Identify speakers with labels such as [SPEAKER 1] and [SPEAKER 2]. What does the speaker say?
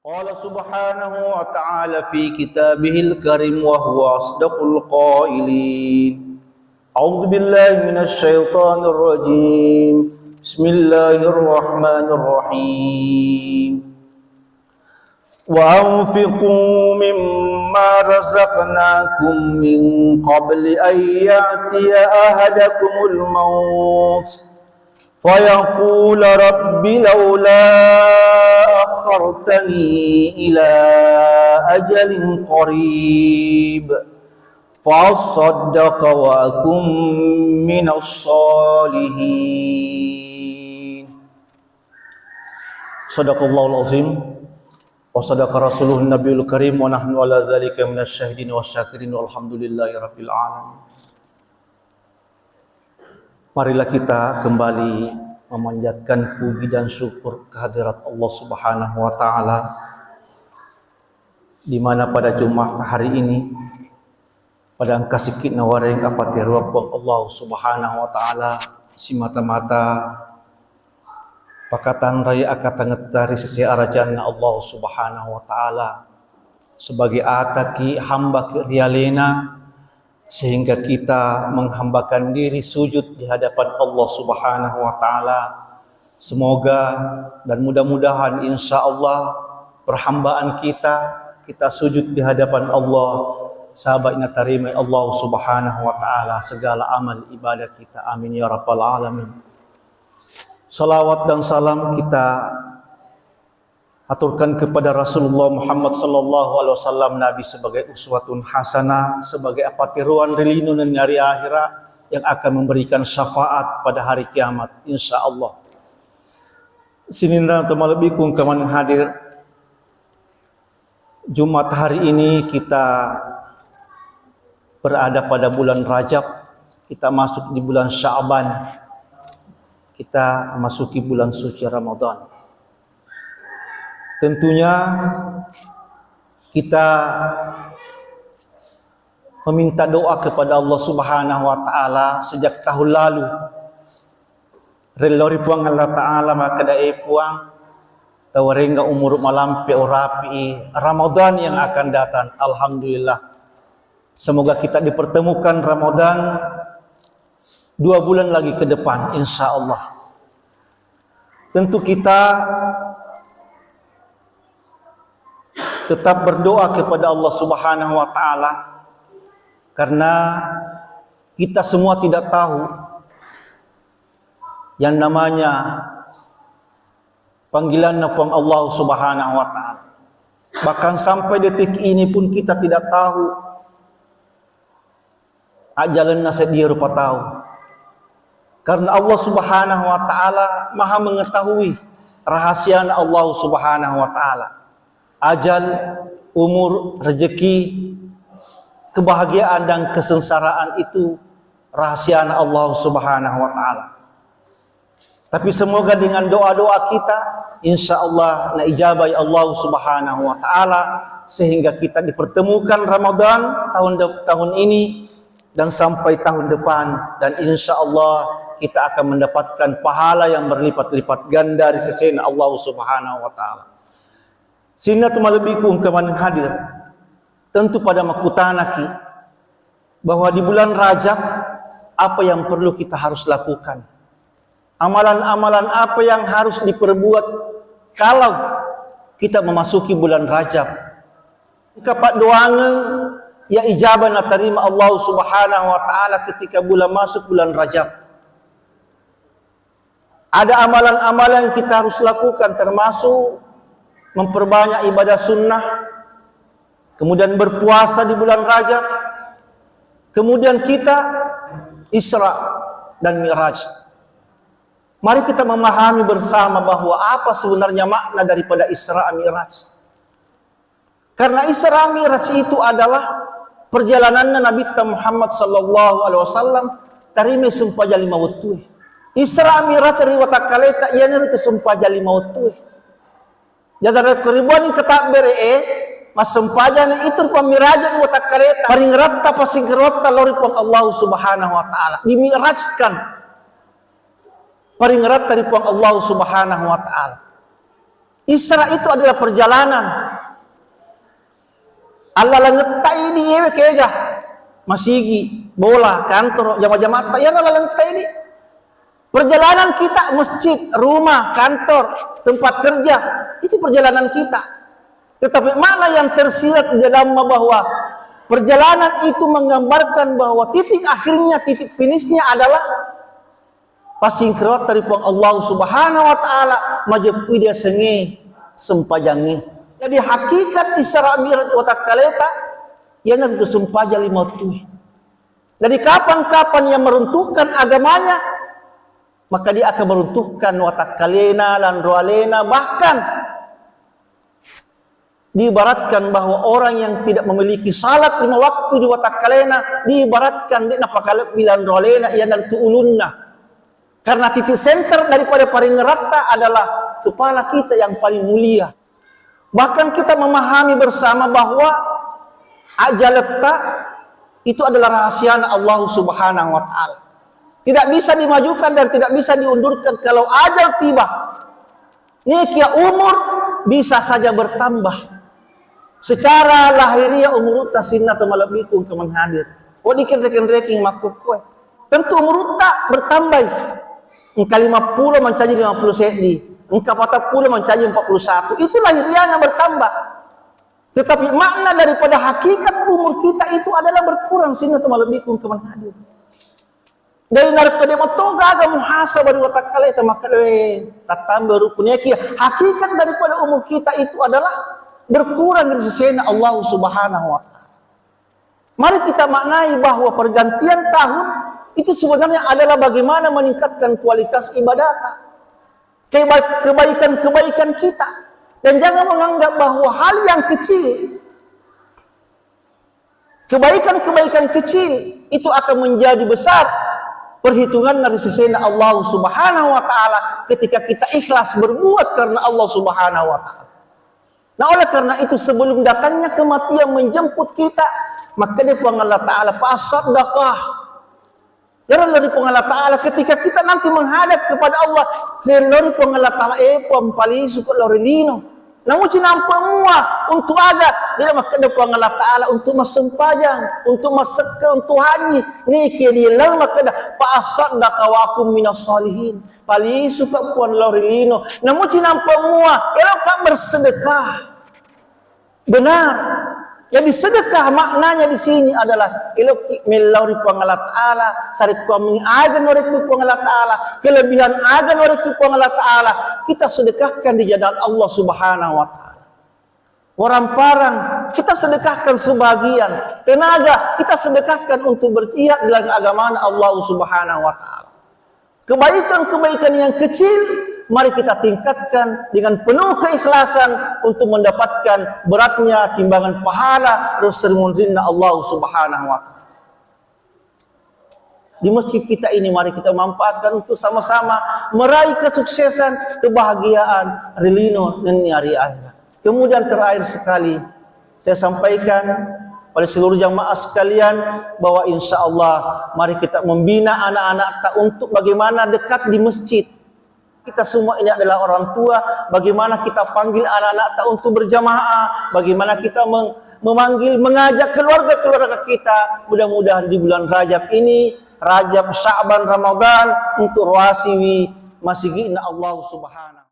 [SPEAKER 1] قال سبحانه وتعالى في كتابه الكريم وهو أصدق القائلين أعوذ بالله من الشيطان الرجيم بسم الله الرحمن الرحيم وأنفقوا مما رزقناكم من قبل أن يأتي أحدكم الموت فيقول رب لولا أخرتني إلى أجل قريب فأصدق وأكن من الصالحين. صدق الله العظيم وصدق رسوله النبي الكريم ونحن على ذلك من الشاهدين والشاكرين والحمد لله رب العالمين. Marilah kita kembali memanjatkan puji dan syukur kehadirat Allah Subhanahu wa taala, di mana pada Jumat hari ini pada angka sikit nawareng apa tiruapang Allah Subhanahu wa taala simata-mata pakatan raya akatan ngetari sisi arajan Allah Subhanahu wa taala sebagai ataki hamba rialena, sehingga kita menghambakan diri sujud di hadapan Allah Subhanahu wa taala. Semoga dan mudah-mudahan insyaallah perhambaan kita sujud di hadapan Allah, sahabat ina tarima Allah Subhanahu wa taala segala amal ibadah kita. Amin ya rabbal alamin. Salawat dan salam kita aturkan kepada Rasulullah Muhammad sallallahu alaihi wasallam, Nabi sebagai uswatun hasanah, sebagai apatiruan rilinu dan hari akhirat yang akan memberikan syafaat pada hari kiamat insyaallah. Sininda tamalabikum kaman hadir Jumat hari ini kita berada pada bulan Rajab, kita masuk di bulan Sya'ban, kita masuki bulan suci Ramadan. Tentunya kita meminta doa kepada Allah Subhanahu wa taala sejak tahun lalu. Relori puang Allah taala maka dae puang tawarenga umur malampe orapi Ramadan yang akan datang. Alhamdulillah. Semoga kita dipertemukan Ramadan 2 bulan lagi ke depan insyaallah. Tentu kita tetap berdoa kepada Allah Subhanahu wa taala, karena kita semua tidak tahu yang namanya panggilan nafang Allah Subhanahu wa taala. Bahkan sampai detik ini pun kita tidak tahu ajalanna sedia rupa tahu. Karena Allah Subhanahu wa taala Maha mengetahui rahasia Allah Subhanahu wa taala. Ajal, umur, rezeki, kebahagiaan dan kesengsaraan itu rahasia Allah Subhanahu wa taala. Tapi semoga dengan doa-doa kita insyaallah na ijabai Allah Subhanahu wa taala sehingga kita dipertemukan Ramadan tahun ini dan sampai tahun depan, dan insyaallah kita akan mendapatkan pahala yang berlipat-lipat ganda dari sisi Allah Subhanahu wa taala. Sehingga tumalabikum kaman hadir tentu pada makutanaki bahwa di bulan Rajab apa yang perlu kita harus lakukan, amalan-amalan apa yang harus diperbuat kalau kita memasuki bulan Rajab. Kapak doangan ya ijabah na terima Allah Subhanahu wa taala ketika bulan masuk bulan Rajab. Ada amalan-amalan yang kita harus lakukan, termasuk memperbanyak ibadah sunnah, kemudian berpuasa di bulan Rajab, kemudian kita Isra dan Mi'raj. Mari kita memahami bersama bahwa apa sebenarnya makna daripada Isra Mi'raj. Karena Isra Mi'raj itu adalah perjalanannya Nabi Muhammad sallallahu alaihi wasallam tarime sumpah jali mawtu. Isra Mi'raj riwata kaleta ianya itu sumpah jali mawtu. Jadara keribuan ketak beree mas sumpahnya itu pemirajan riwata kaleta paring ratta pasing ratta lori pang Allah Subhanahu wa taala dimi'rajkan paring ratta ri pang Allah Subhanahu wa taala. Isra itu adalah perjalanan. Allah langetai ini yewe kega masigi bola kantor jama-jama tak ya Allah langetai ini. Perjalanan kita masjid, rumah, kantor, tempat kerja itu perjalanan kita. Tetapi mana yang tersirat di dalam bahwa perjalanan itu menggambarkan bahwa titik akhirnya, titik finishnya adalah pasingkrot dari Allah Subhanahu wa taala majepi dia senge sempajangi. Jadi hakikat Isra Mi'raj wa takaleta yang itu sempaja 50. Jadi kapan-kapan yang meruntuhkan agamanya, maka dia akan meruntuhkan watakalena dan roalena. Bahkan diibaratkan bahwa orang yang tidak memiliki salat 5 waktu di watakalena, diibaratkan dia napakala bilang roalena ia dan tuulunna. Karena titik center daripada paling rata adalah kepala kita yang paling mulia. Bahkan kita memahami bersama bahwa ajal letak itu adalah rahasia Allah Subhanahu wa taala. Tidak bisa dimajukan dan tidak bisa diundurkan kalau ajal tiba. Nikia umur bisa saja bertambah. Secara lahiriah umur tasinna tamalabikum keman hadir. Wadikin reking makuk kue. Tentu umur tak bertambah. Engka 50 mencaji 50 cm. Engka 40 mencaji 41. Itu lahiriahnya bertambah. Tetapi makna daripada hakikat umur kita itu adalah berkurang sinna tamalabikum keman hadir. Dari narko dia motoga aga muhasabah di watakala itu maka tatambah rukunnya kia. Hakikat daripada umur kita itu adalah berkurang dari sisi Allah Subhanahu wa taala. Mari kita maknai bahwa pergantian tahun itu sebenarnya adalah bagaimana meningkatkan kualitas ibadat, kebaikan-kebaikan kita. Dan jangan menganggap bahwa hal yang kecil, kebaikan-kebaikan kecil itu akan menjadi besar perhitungan dari sisi Allah Subhanahu wa taala ketika kita ikhlas berbuat karena Allah Subhanahu wa taala. Nah, oleh karena itu sebelum datangnya kematian menjemput kita, maka dia Allah taala pasadaqah. Jangan dari Allah taala ketika kita nanti menghadap kepada Allah, dari Allah taala pampali suka lorelino. Namun cinampa mua untuk aga dia maka depan Allah taala untuk masempajang, untuk maseka, untuk haji. Ni ke dia lah maka dah pasaddaqa wa akum minas salihin. Pali suka puan lorelino. Namun cinampa mua elok bersedekah. Benar. Jadi sedekah maknanya di sini adalah elok melauri Allah taala, sarit ku mengagan oritu Allah taala, kelebihan agan oritu Allah taala, kita sedekahkan di jalan Allah Subhanahu wa taala. Orang-orang kita sedekahkan sebagian, tenaga kita sedekahkan untuk berjihad dalam agama Allah Subhanahu wa taala. Kebaikan-kebaikan yang kecil mari kita tingkatkan dengan penuh keikhlasan untuk mendapatkan beratnya timbangan pahala Rasulullah Allah Subhanahu wa taala. Di masjid kita ini mari kita manfaatkan untuk sama-sama meraih kesuksesan, kebahagiaan rilino dan hari akhirat. Kemudian terakhir sekali saya sampaikan pada seluruh jamaah sekalian bahwa insya Allah mari kita membina anak-anak tak untuk bagaimana dekat di masjid. Kita semua ini adalah orang tua, bagaimana kita panggil anak-anak tak untuk berjamaah, bagaimana kita memanggil, mengajak keluarga-keluarga kita. Mudah-mudahan di bulan Rajab ini, Rajab, Sya'ban, Ramadan untuk ruasiwi masih Allah Subhanahu